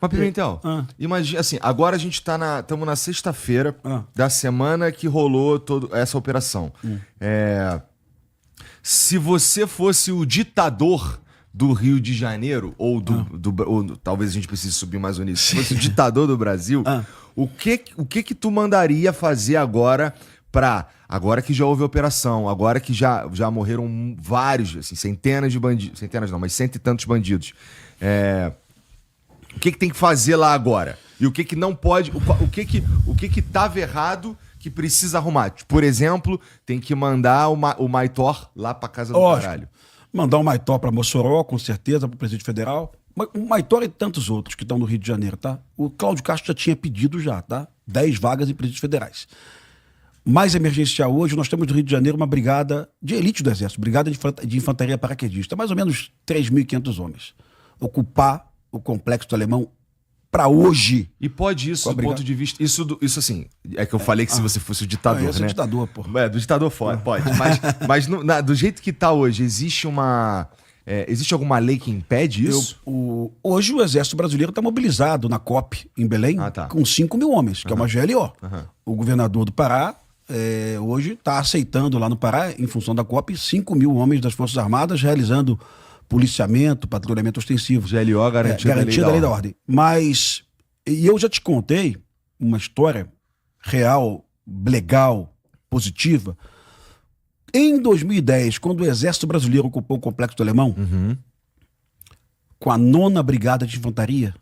Mas, Pimentel, imagina, assim, agora a gente estamos na sexta-feira da semana que rolou toda essa operação. Se você fosse o ditador do Rio de Janeiro, ou talvez a gente precise subir mais um nisso, se fosse o ditador do Brasil, o que tu mandaria fazer agora que já houve operação, agora que já morreram vários, assim, centenas de bandidos, centenas não, mas cento e tantos bandidos. O que tem que fazer lá agora? E o que não pode, o que tava errado que precisa arrumar? Por exemplo, tem que mandar o Maitor lá pra casa do caralho. Mandar o Maitor pra Mossoró, com certeza, pro Presídio Federal. O Maitor e tantos outros que estão no Rio de Janeiro, tá? O Cláudio Castro já tinha pedido tá? 10 vagas em presídios federais. Mais emergencial hoje, nós temos no Rio de Janeiro uma brigada de elite do Exército, brigada de infantaria paraquedista, mais ou menos 3.500 homens. Ocupar o complexo do Alemão para hoje. E pode isso, do ponto de vista... Isso assim, é que eu falei que se você fosse o ditador, eu sou ditador, pô. Do ditador pode. Mas do jeito que tá hoje, existe alguma lei que impede isso? Hoje o Exército Brasileiro está mobilizado na COP, em Belém, com 5.000 homens, que é uma GLO. O governador do Pará, hoje, está aceitando lá no Pará, em função da COP, 5.000 homens das Forças Armadas realizando policiamento, patrulhamento ostensivo. GLO garantia da lei da ordem. Mas, e eu já te contei uma história real, legal, positiva. Em 2010, quando o Exército Brasileiro ocupou o Complexo do Alemão, com a 9ª Brigada de Infantaria,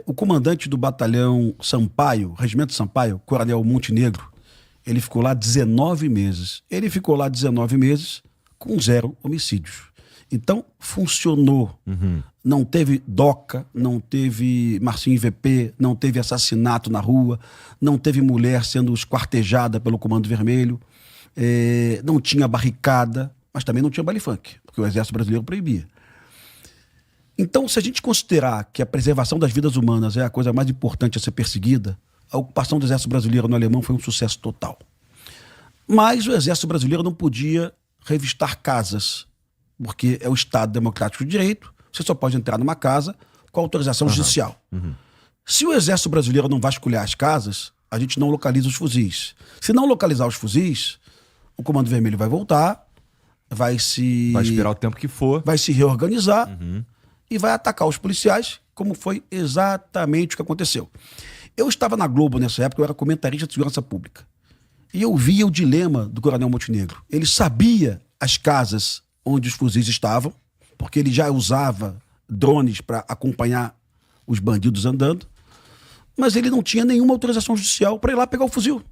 o comandante do batalhão Sampaio, Regimento Sampaio, Coronel Montenegro, ele ficou lá 19 meses. Ele ficou lá 19 meses com 0 homicídios. Então, funcionou. Não teve DOCA, não teve Marcinho IVP, não teve assassinato na rua, não teve mulher sendo esquartejada pelo Comando Vermelho, não tinha barricada, mas também não tinha baile funk, porque o Exército Brasileiro proibia. Então, se a gente considerar que a preservação das vidas humanas é a coisa mais importante a ser perseguida, a ocupação do Exército Brasileiro no Alemão foi um sucesso total. Mas o Exército Brasileiro não podia revistar casas, porque é o Estado Democrático de Direito, você só pode entrar numa casa com autorização judicial. Se o Exército Brasileiro não vasculhar as casas, a gente não localiza os fuzis. Se não localizar os fuzis, o Comando Vermelho vai voltar, vai esperar o tempo que for. Vai se reorganizar e vai atacar os policiais, como foi exatamente o que aconteceu. Eu estava na Globo nessa época, eu era comentarista de segurança pública. E eu via o dilema do Coronel Montenegro. Ele sabia as casas onde os fuzis estavam, porque ele já usava drones para acompanhar os bandidos andando, mas ele não tinha nenhuma autorização judicial para ir lá pegar o fuzil.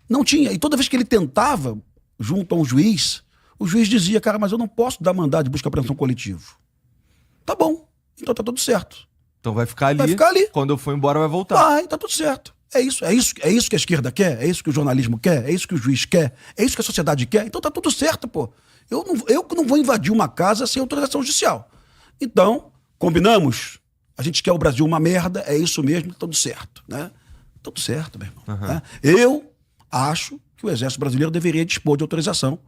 Não tinha. E toda vez que ele tentava, junto a um juiz, o juiz dizia, cara, mas eu não posso dar mandado de busca e apreensão coletivo. Tá bom, então tá tudo certo. Então vai ficar ali. Quando eu for embora vai voltar. Vai, tá tudo certo. É isso que a esquerda quer, é isso que o jornalismo quer, é isso que o juiz quer, é isso que a sociedade quer. Então tá tudo certo, pô. Eu não vou invadir uma casa sem autorização judicial. Então, combinamos? A gente quer o Brasil uma merda, é isso mesmo, tudo certo, né? Tudo certo, meu irmão. Né? Eu acho que o Exército Brasileiro deveria dispor de autorização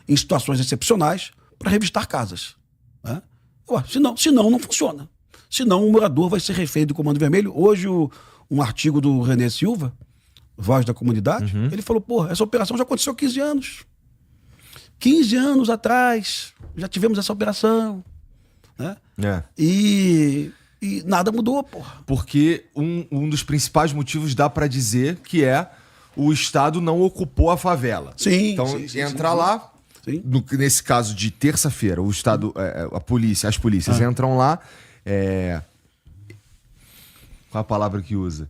em situações excepcionais para revistar casas. Né? Senão não funciona. Senão o morador vai ser refém do Comando Vermelho. Hoje, um artigo do René Silva, Voz da Comunidade, ele falou, porra, essa operação já aconteceu há 15 anos. 15 anos atrás, já tivemos essa operação. Né? E nada mudou, porra. Porque um dos principais motivos dá pra dizer que é o Estado não ocupou a favela. Sim. Então, entra lá, nesse caso de terça-feira, o Estado, as polícias entram lá, qual a palavra que usa?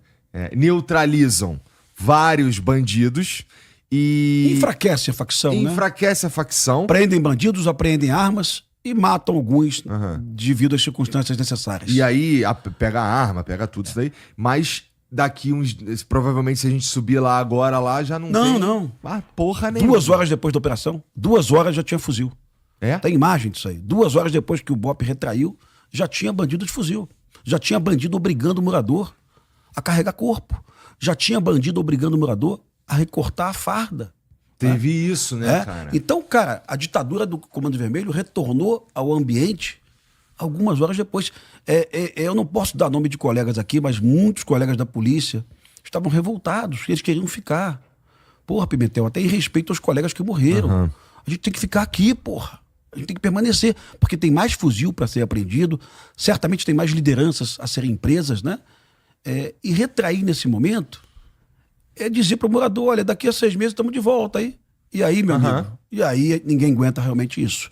Neutralizam vários bandidos e... Enfraquece a facção, Enfraquece a facção. Prendem bandidos, apreendem armas e matam alguns devido às circunstâncias necessárias. E aí pega a arma, pega tudo isso daí, mas daqui provavelmente se a gente subir lá agora, lá já não tem... Não. Porra nenhuma. 2 horas depois da operação, 2 horas já tinha fuzil. Tem imagem disso aí. 2 horas depois que o BOPE retraiu, já tinha bandido de fuzil. Já tinha bandido obrigando o morador a carregar corpo. Já tinha bandido obrigando o morador a recortar a farda. Teve isso, né, cara? Então, cara, a ditadura do Comando Vermelho retornou ao ambiente Algumas horas depois. Eu não posso dar nome de colegas aqui, mas muitos colegas da polícia estavam revoltados, eles queriam ficar. Porra, Pimentel, até em respeito aos colegas que morreram. Uhum. A gente tem que ficar aqui, porra. A gente tem que permanecer, porque tem mais fuzil para ser apreendido, certamente tem mais lideranças a serem presas, né? E retrair nesse momento é dizer para o morador, olha, daqui a 6 meses estamos de volta aí. E aí, meu amigo? E aí ninguém aguenta realmente isso.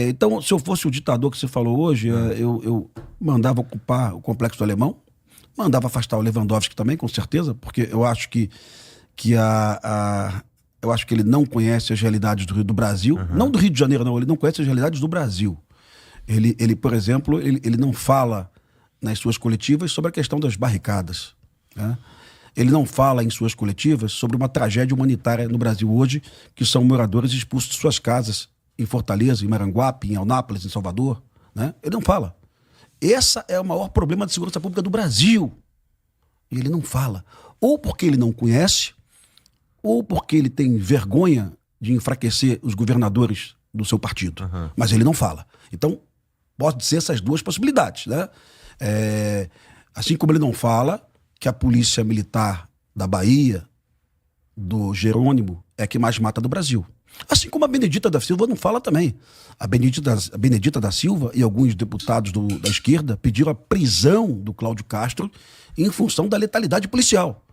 Então, se eu fosse o ditador que você falou hoje, eu mandava ocupar o Complexo do Alemão, mandava afastar o Lewandowski também, com certeza, porque eu acho que eu acho que ele não conhece as realidades do Brasil, não do Rio de Janeiro, não, ele não conhece as realidades do Brasil. Ele por exemplo, ele não fala nas suas coletivas sobre a questão das barricadas, né? Ele não fala em suas coletivas sobre uma tragédia humanitária no Brasil hoje, que são moradores expulsos de suas casas em Fortaleza, em Maranguape, em Eunápolis, em Salvador, né? Ele não fala. Esse é o maior problema de segurança pública do Brasil. E ele não fala. Ou porque ele não conhece, ou porque ele tem vergonha de enfraquecer os governadores do seu partido. Mas ele não fala. Então, pode ser essas duas possibilidades, né? Assim como ele não fala que a polícia militar da Bahia, do Jerônimo, é a que mais mata do Brasil. Assim como a Benedita da Silva não fala também. A Benedita da Silva e alguns deputados da esquerda pediram a prisão do Cláudio Castro em função da letalidade policial,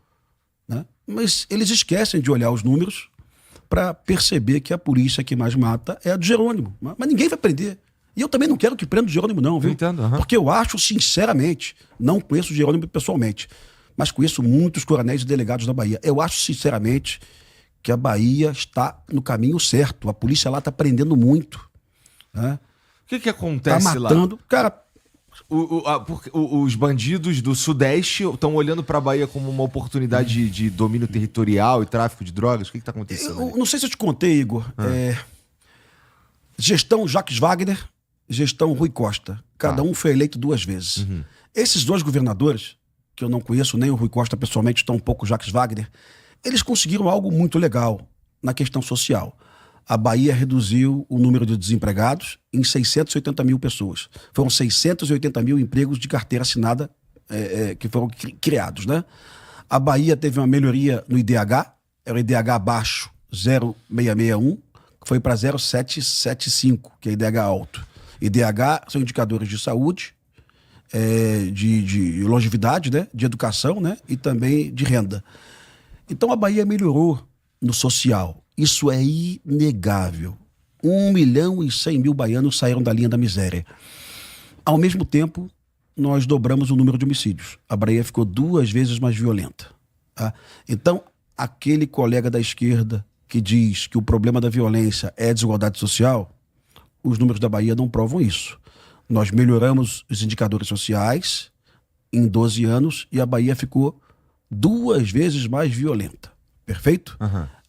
né? Mas eles esquecem de olhar os números para perceber que a polícia que mais mata é a do Jerônimo. Mas ninguém vai prender. E eu também não quero que prenda o Jerônimo, não, viu? Entendo, Porque eu acho, sinceramente, não conheço o Jerônimo pessoalmente, mas conheço muitos coronéis e delegados da Bahia. Eu acho, sinceramente, que a Bahia está no caminho certo. A polícia lá está prendendo muito, né? O que acontece tá matando, lá? Cara, os bandidos do Sudeste estão olhando para a Bahia como uma oportunidade de domínio territorial e tráfico de drogas? O que está acontecendo? Eu não sei se eu te contei, Igor. Gestão Jacques Wagner, gestão Rui Costa. Cada um foi eleito 2 vezes. Esses 2 governadores, que eu não conheço nem o Rui Costa pessoalmente, tampouco o Jacques Wagner, eles conseguiram algo muito legal na questão social. A Bahia reduziu o número de desempregados em 680 mil pessoas. Foram 680 mil empregos de carteira assinada que foram criados, né? A Bahia teve uma melhoria no IDH, era o IDH abaixo 0,661, que foi para 0,775, que é IDH alto. IDH são indicadores de saúde, de longevidade, né? De educação, né? E também de renda. Então a Bahia melhorou no social. Isso é inegável. 1.100.000 baianos saíram da linha da miséria. Ao mesmo tempo, nós dobramos o número de homicídios. A Bahia ficou 2 vezes mais violenta, tá? Então, aquele colega da esquerda que diz que o problema da violência é a desigualdade social, os números da Bahia não provam isso. Nós melhoramos os indicadores sociais em 12 anos e a Bahia ficou 2 vezes mais violenta. Perfeito?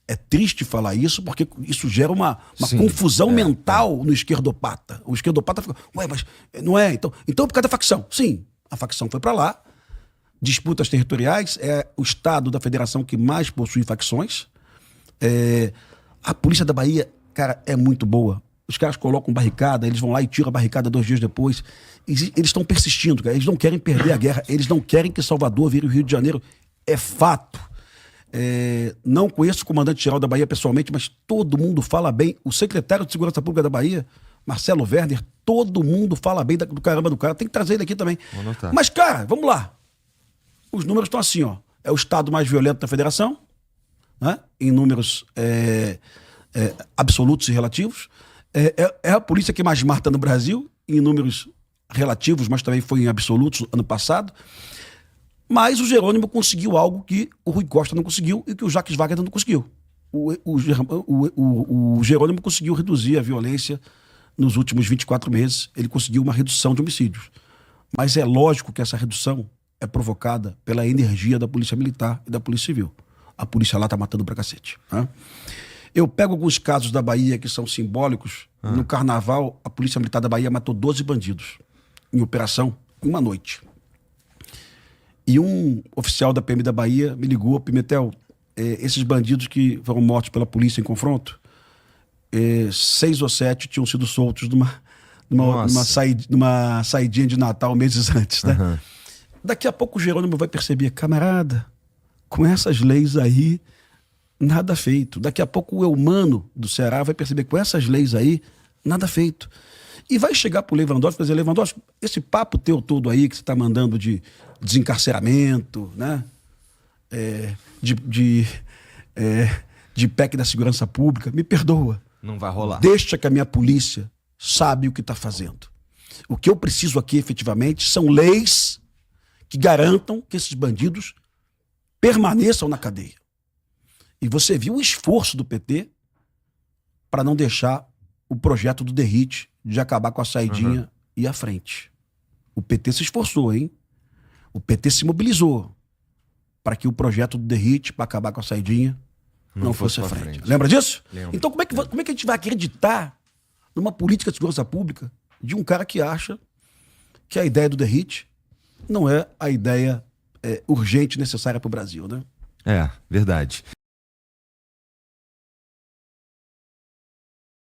É triste falar isso, porque isso gera uma confusão mental no esquerdopata. O esquerdopata fica, ué, mas não é? Então por causa da facção. Sim, a facção foi para lá. Disputas territoriais, é o estado da federação que mais possui facções. A polícia da Bahia, cara, é muito boa. Os caras colocam barricada, eles vão lá e tiram a barricada 2 dias depois. Eles estão persistindo, cara. Eles não querem perder a guerra, eles não querem que Salvador vire o Rio de Janeiro. É fato. Não conheço o comandante-geral da Bahia pessoalmente, mas todo mundo fala bem. O secretário de Segurança Pública da Bahia, Marcelo Werner, todo mundo fala bem do caramba do cara. Tem que trazer ele aqui também. Mas, cara, vamos lá. Os números estão assim, ó. É o estado mais violento da federação, né? Em números absolutos e relativos. É a polícia que mais mata no Brasil, em números relativos, mas também foi em absolutos ano passado. Mas o Jerônimo conseguiu algo que o Rui Costa não conseguiu e que o Jacques Wagner não conseguiu. O Jerônimo conseguiu reduzir a violência nos últimos 24 meses. Ele conseguiu uma redução de homicídios. Mas é lógico que essa redução é provocada pela energia da Polícia Militar e da Polícia Civil. A polícia lá tá matando pra cacete, né? Eu pego alguns casos da Bahia que são simbólicos. No Carnaval, a Polícia Militar da Bahia matou 12 bandidos em operação em uma noite. E um oficial da PM da Bahia me ligou, Pimentel, esses bandidos que foram mortos pela polícia em confronto, 6 ou 7 tinham sido soltos numa saidinha de Natal meses antes, né? Uhum. Daqui a pouco o Jerônimo vai perceber, camarada, com essas leis aí, nada feito. Daqui a pouco o Eumano do Ceará vai perceber, com essas leis aí, nada feito. E vai chegar pro Lewandowski e dizer, Lewandowski, esse papo teu todo aí que você tá mandando de desencarceramento, né? De PEC da segurança pública, me perdoa. Não vai rolar. Deixa que a minha polícia sabe o que está fazendo. O que eu preciso aqui, efetivamente, são leis que garantam que esses bandidos permaneçam na cadeia. E você viu o esforço do PT para não deixar o projeto do Derrite de acabar com a saidinha e a frente. O PT se esforçou, hein? O PT se mobilizou para que o projeto do Derrite para acabar com a saidinha não fosse à frente. Lembra disso? Lembro. Então como é que a gente vai acreditar numa política de segurança pública de um cara que acha que a ideia do Derrite não é a ideia urgente necessária para o Brasil, né? É, verdade.